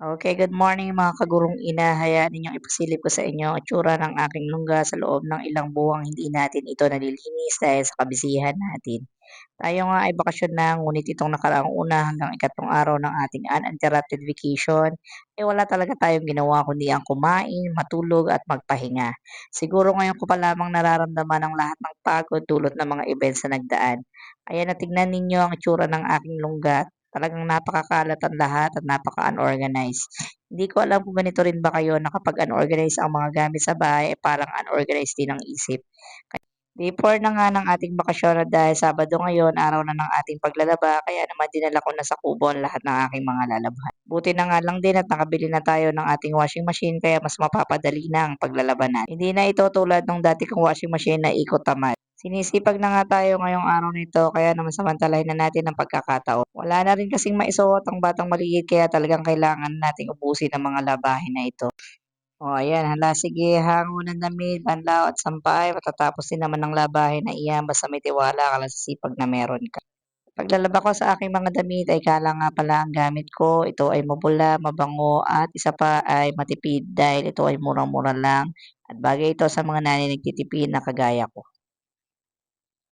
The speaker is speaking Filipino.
Okay, good morning mga kagurong ina. Hayaan ninyong ipasilip ko sa inyo ang itsura ng aking lungga sa loob ng ilang buwang hindi natin ito nalilinis dahil sa kabisihan natin. Tayo nga ay bakasyon na ngunit itong nakaraang una hanggang ikatlong araw ng ating uninterrupted vacation, eh wala talaga tayong ginawa kundi ang kumain, matulog at magpahinga. Siguro ngayon ko pa lamang nararamdaman ang lahat ng pagod dulot ng mga events na nagdaan. Ayan na tignan ninyo ang itsura ng aking lungga. Talagang napakakalat ang lahat at napaka-unorganized. Hindi ko alam kung ganito rin ba kayo na kapag unorganized ang mga gamit sa bahay, eh parang unorganized din ang isip. Day 4 na nga ng ating bakasyon at dahil Sabado ngayon, araw na ng ating paglalaba, kaya naman dinala ko na sa kubo ang lahat ng aking mga lalabhan. Buti na nga lang din at nakabili na tayo ng ating washing machine kaya mas mapapadali na ang paglalaba natin. Hindi na ito tulad ng dati kong washing machine na ikot tamad. Sinisipag na nga tayo ngayong araw nito kaya naman samantalahin na natin ang pagkakataon. Wala na rin kasing maisuot ang batang maliit kaya talagang kailangan nating ubusin ang mga labahin na ito. O ayan, hala sige hango ng damit, banlaw at sampay matatapos din naman ang labahin na iyan basta may tiwala ka lang sa sipag na meron ka. Paglalaba ko sa aking mga damit ay kala nga pala ang gamit ko, ito ay mabula, mabango at isa pa ay matipid dahil ito ay murang-mura lang at bagay ito sa mga nagtitipid na kagaya ko.